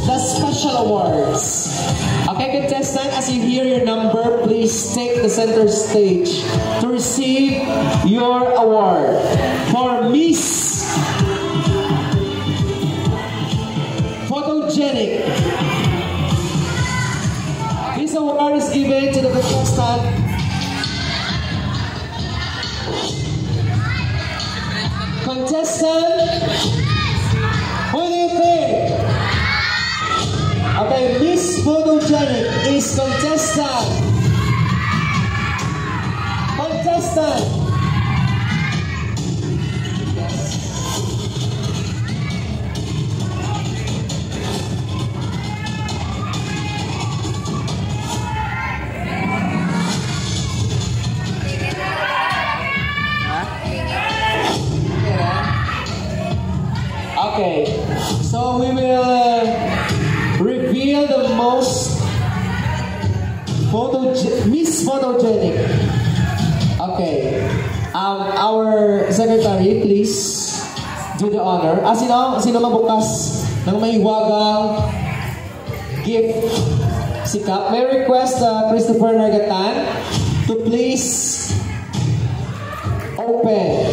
The special awards. Okay, contestant, as you hear your number, please take the center stage to receive your award for Miss Photogenic. This award is given to the contestant who do you think? Okay, Miss Photogenic is contestant. Okay, so we will reveal the most Miss Photogenic. Okay, our secretary, please do the honor. Sino mabukas ng may hiwagang gift si Cap? May request Christopher Nargatan to please open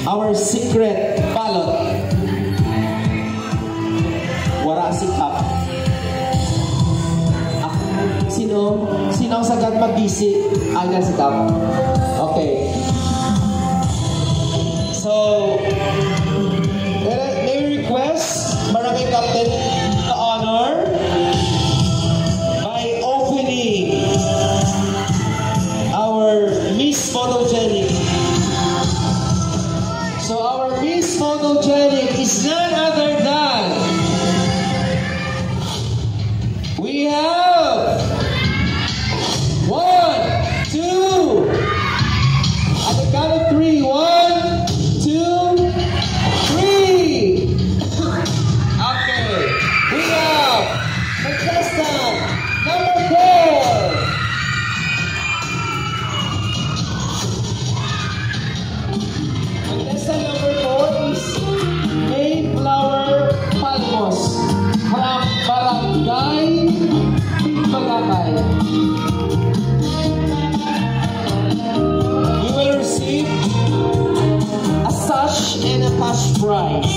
our secret ballot. Wala si Cap. Sino ang sagad mag-isi? Ayan si Cap. Okay. So, may request Barangay Captain to honor by opening our Miss Photogenic. So, our Miss Photogenic is none other than we have 1, 2, at the count of 3. 1, 2, 3. Okay, we have contestant number 4. Contestant number 4 is Mayflower Palmos from Barangay Bagakay. You will receive a sash and a cash prize.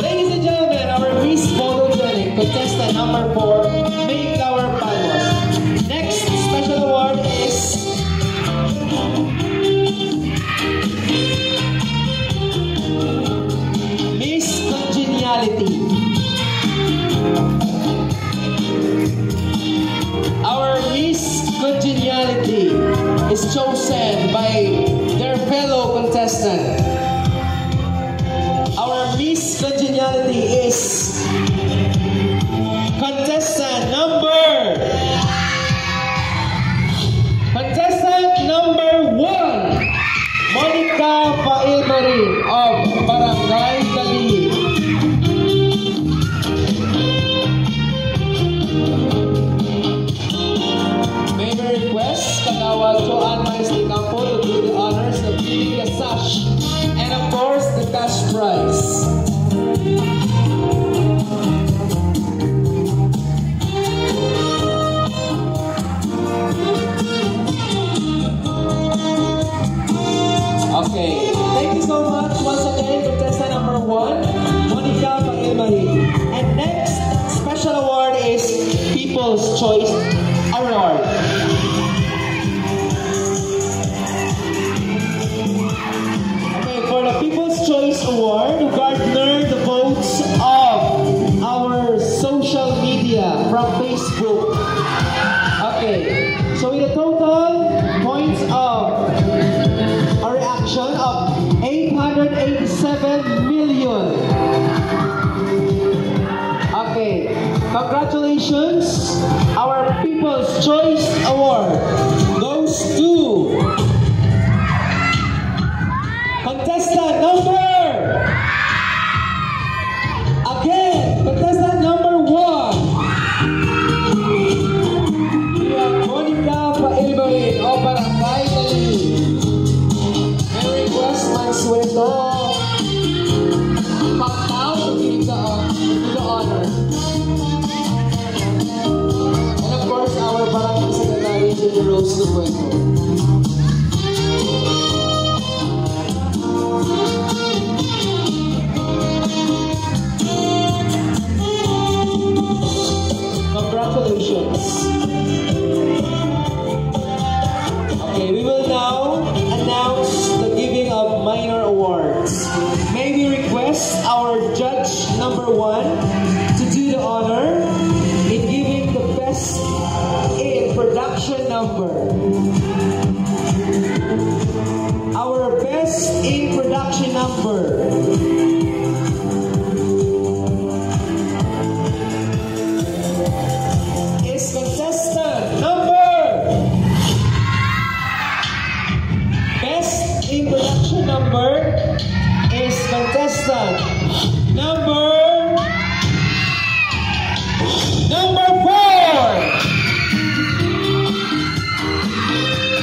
Ladies and gentlemen, our Miss Photogenic contestant number 4, Mayflower Palmos. Next special award is Miss Congeniality. Our Miss Congeniality is chosen by their fellow contestant. Our Miss Congeniality is contestant number 1, Monica Pailmarin of Barangay Kalihi. Kagawad Joanne Maris de Campo to do the honors of giving the sash and of course the cash prize. Okay, thank you so much once again, contestant number 1, Monica Pailmarin. And next special award is People's Choice Award. For the People's Choice Award, who garnered the votes of our social media from Facebook. Okay, so with a total points of a reaction of 887 million. Okay, congratulations, our People's Choice Award goes to contestant number So, Pacquiao to give the honor. And of course, our Barangay Secretary, Jimmy Rose Lupuento. Congratulations. Okay, we will now announce the giving of minor awards. May we request our judge number 1 to do the honor in giving the best in production number. Our best in production number is contestant number. Best in production number is contestant number 4.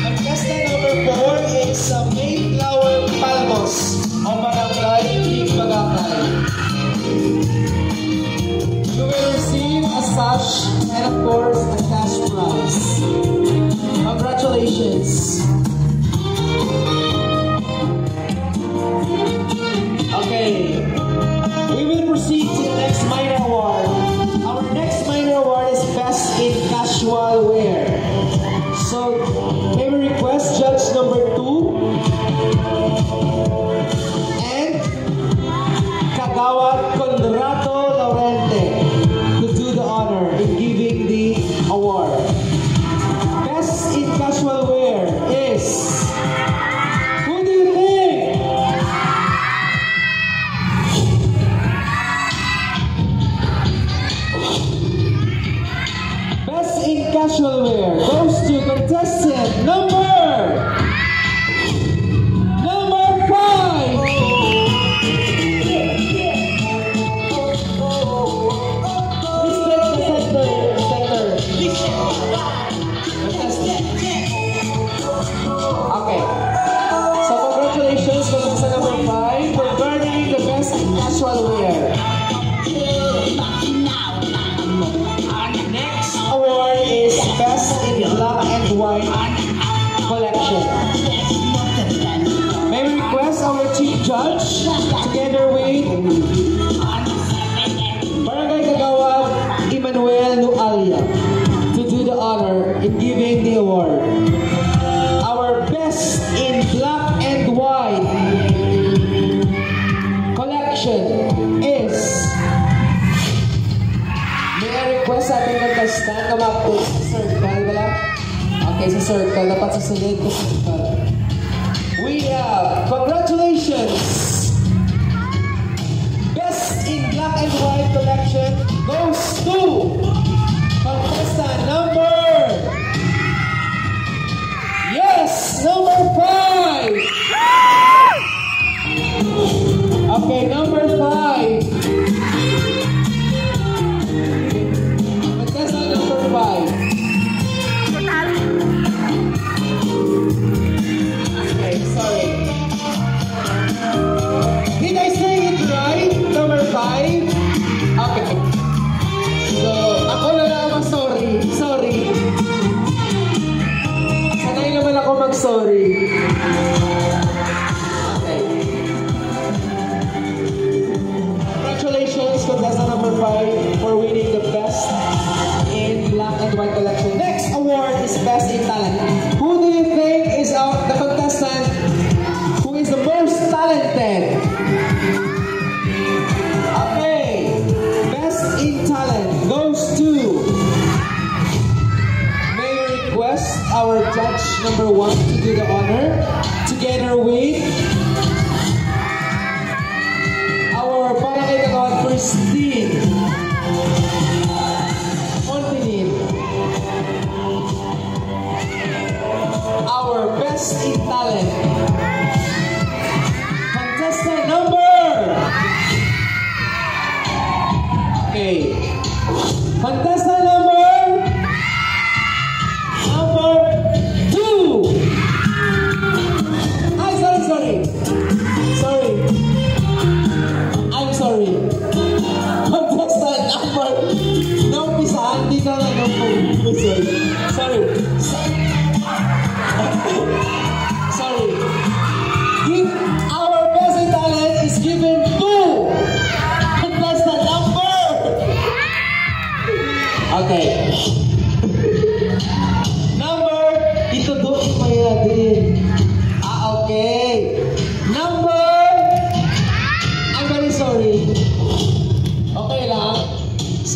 Contestant number 4 is Mayflower Palmos o Barangay Tigmagakay. You will receive a sash and of course a cash prize. Congratulations. Okay, we will proceed to the next minor award. Our next minor award is Best in Casual Wear. So, may we request judge number 2 and Kagawad Conrado Laurente to do the honor in giving the award. Best in Casual Wear is... Who do you think? Best in Casual Wear goes to contestant number 5. Please take the center. Okay. So congratulations to contestant number 5 for earning the Best in Casual Wear. Next award is Best in Black and White Collection. May we request our Chief Judge together with Barangay Kagawad Emmanuel Nualia to do the honor in giving the award. Our Best in Black and White Collection is... May I request sa ating contestant na mag-put sa circle, wala? Okay, sa circle. Dapat sa silid ko circle. We have, congratulations! Best in Black and White Collection goes to contestant number... Yes! Number 5! Okay, number 5. Contestant number 5. Okay, sorry. Did I say it right? Number 5? Okay. So, ako na lang mag-sorry. Sorry. Sanay naman ako mag-sorry. Okay. Congratulations, contestant number 5 for winning the Best in Black and White Collection. Next award is Best in Talent. Who do you think is the contestant who is the most talented? Okay, Best in Talent goes to... May we request our judge number 1 to do the honor together with our Barangay Kagawad Christine Montinin. Our Best in Talent contestant number... Okay. Contestant number 2. Ay, sorry.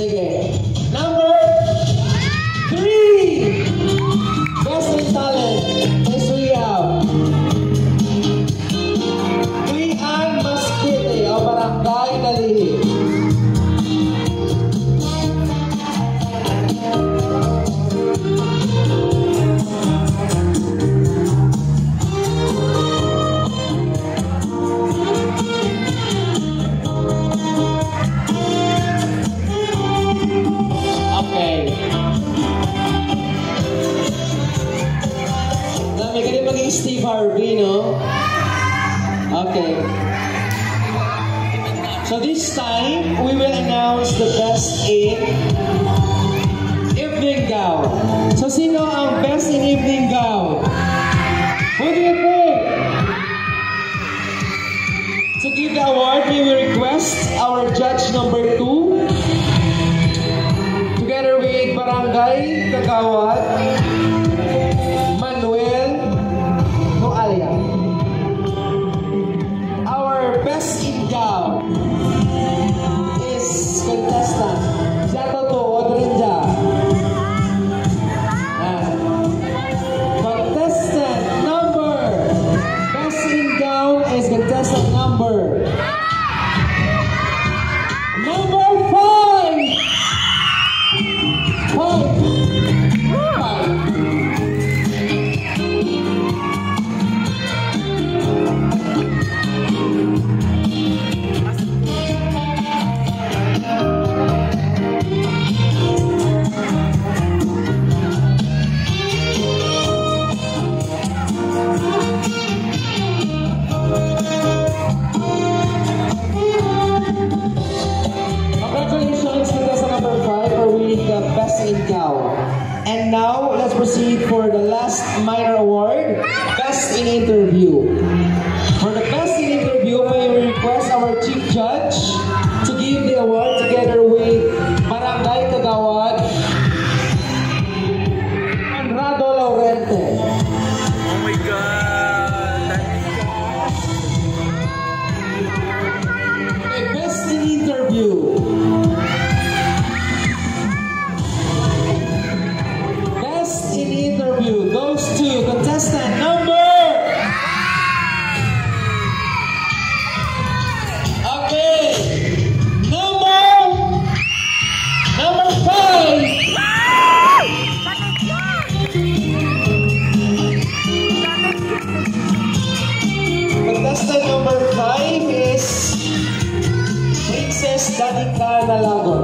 Sige. Number 3. Best in talent is we have Clean Masquite o Barangay Dalihi. Steve Harvey, no? Okay. So this time, we will announce the best in evening gown. So sino ang best in evening gown? Who do you think? To give the award, we will request our judge number 2, together with Barangay Kagawad, our best in gown is contestant Jatoto Odrinja. Contestant number best in gown is contestant number 5. And now, let's proceed for the last minor award, Best in Interview. For the Best in Interview, we request our Chief Judge to give the award together with Barangay Kagawad, Conrado Laurente. Oh my God! Okay, Best in Interview. Goes to contestant number. Okay, number 5. Contestant number 5 is Princess Danica Nalagon.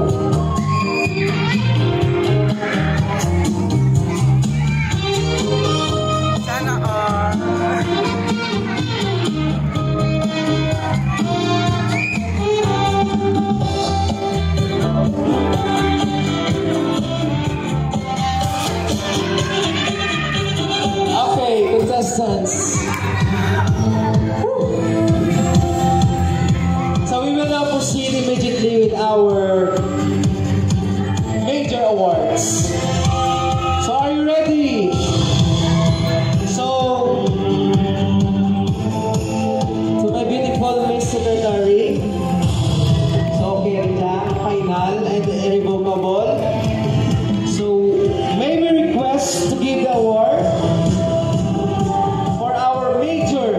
Contestants. So we will now proceed immediately with our major awards. So are you ready? So my beautiful Miss Secretary. So okay rin lang, final and irrevocable. So may we request to give the award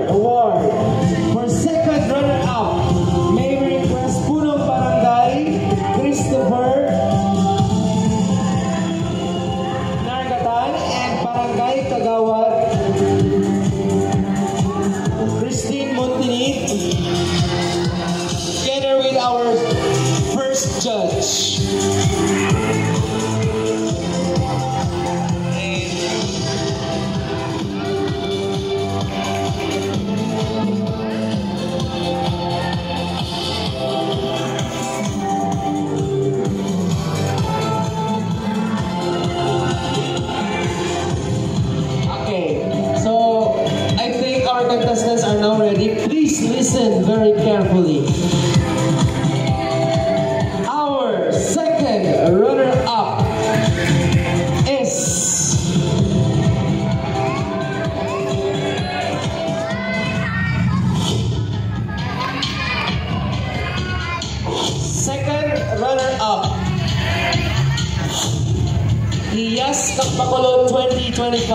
award for second runner-up. May we request Punong Barangay Christopher Nargatan and Barangay Kagawad Christine Montinit, together with our first judge. Contestants are now ready. Please listen very carefully. Our second runner-up is second runner-up Yes Bacolod 2025.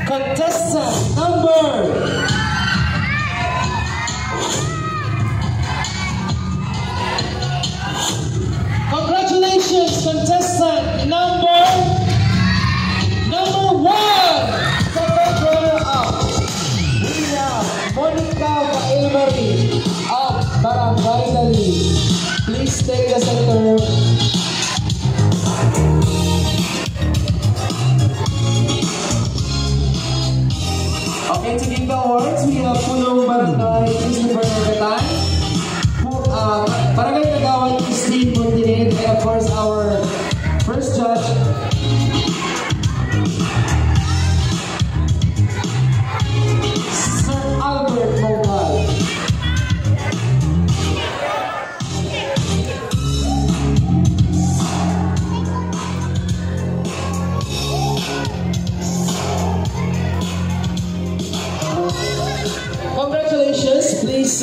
Contestant number congratulations, contestant number one. Second runner-up. We have Monica Mailmarie of Barangay Dali. Please take the center. Okay, to give the awards, we have Punong Barangay Christopher Nagatan, Barangay Kagawan Christine Montinid, and of course our first judge, Sir Albert Mogal. Congratulations, please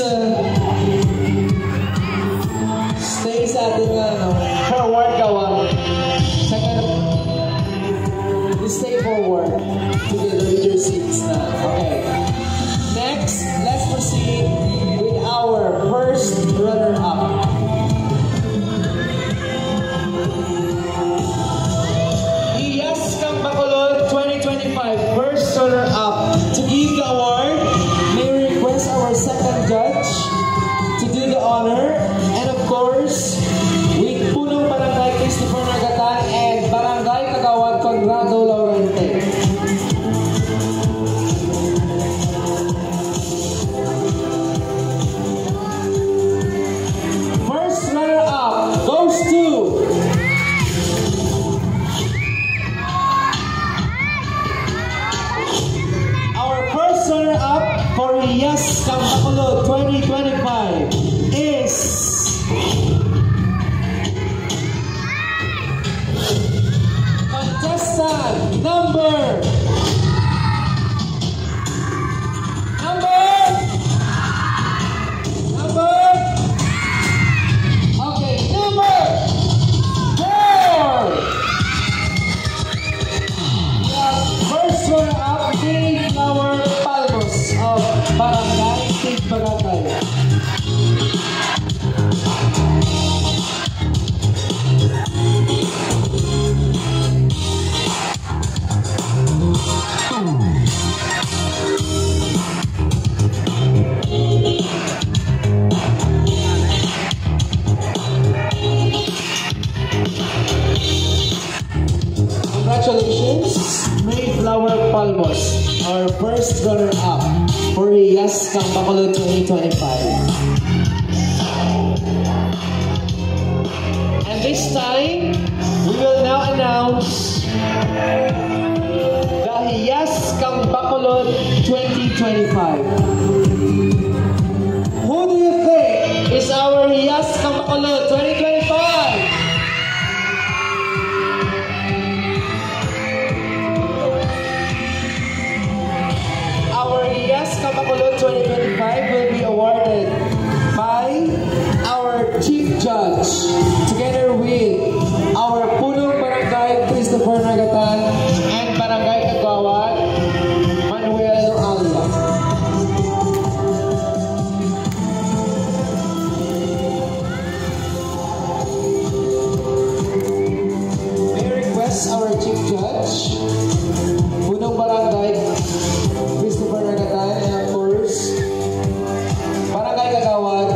stay sa ating forward gawa. Second, please stay forward together with your seats na. Okay. Next, let's proceed with our first runner-up. Yes Bacolod 2025, first runner-up. To give the award, our second judge to do the honor, and of course with Punong Barangay Christopher Nagatan and Barangay Kagawan Conrado Laurente. First runner-up goes to our first runner-up for Yes Bacolod 2025 is contestant number okay, number 4. First runner-up, Mayflower Palmos of Barangay Tigbagatay. Congratulations, Mayflower Palmos, our first runner-up for Yes Bacolod 2025. And this time, we will now announce the Yes Bacolod 2025. Who do you think is our Yes Bacolod 2025? Yes Bacolod 2025 will be awarded by our Chief Judge together with our Punong Barangay Christopher Nagatan and Barangay Kagawan Manuel Noalia. May I request our Chief Judge, Punong Barangay Christopher Nagatan, and of course, Barangay Kagawan,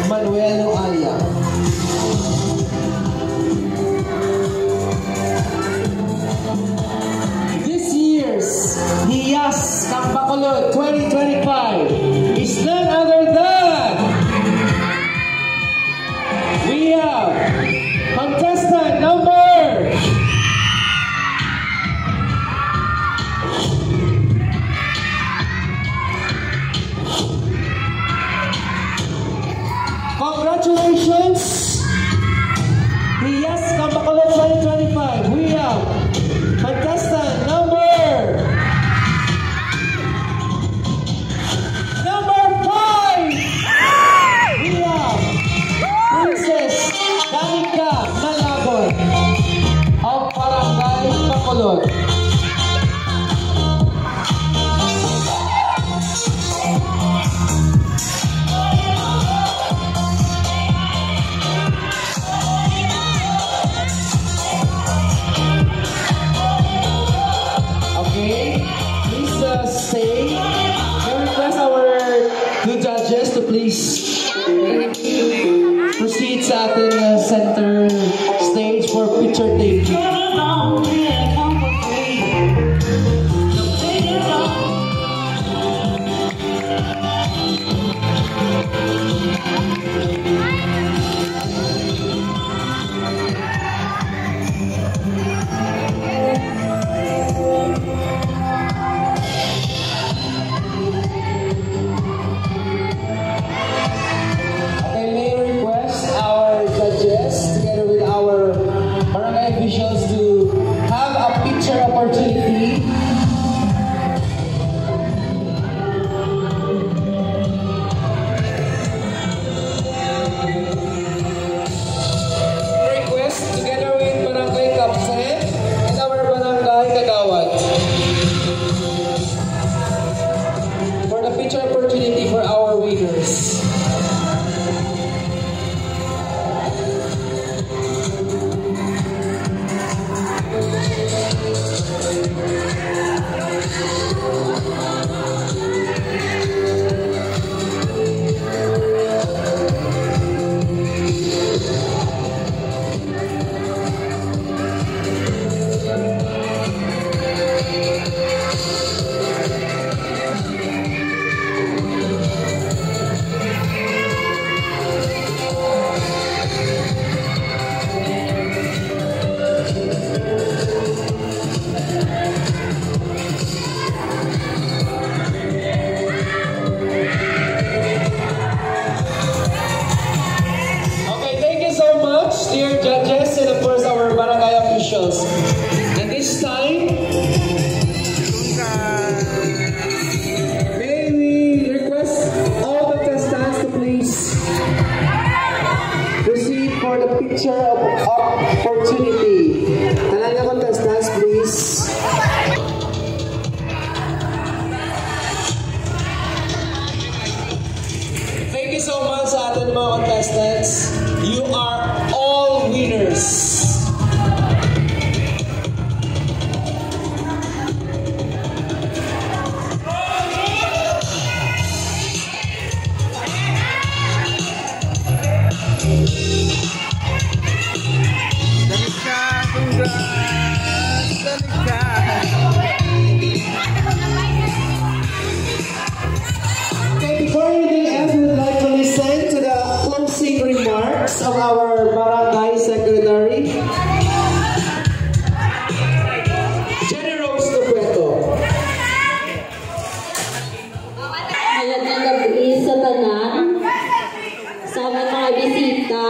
Manuel Noalia. This year's Yes Bacolod 2025 is none other than we have contestant number congratulations, Yes Bacolod 2025. We have contestant number 5. We have Princess Danica Malaga. please proceed sa ating center stage for picture taking. Opportunity. Request together with Barangay Kapse and our Barangay Kagawad for the picture opportunity for our winners. Dear judges and of course our barangay officials. And this time, may we request all the contestants to please proceed for the picture of opportunity. Talaga contestants, please. Thank you so much sa ating mga contestants. You are all winners. Of our barangay secretary, Jenny Rose Tupueto. Hayat ng gabi sa tanan, sa aming mga bisita,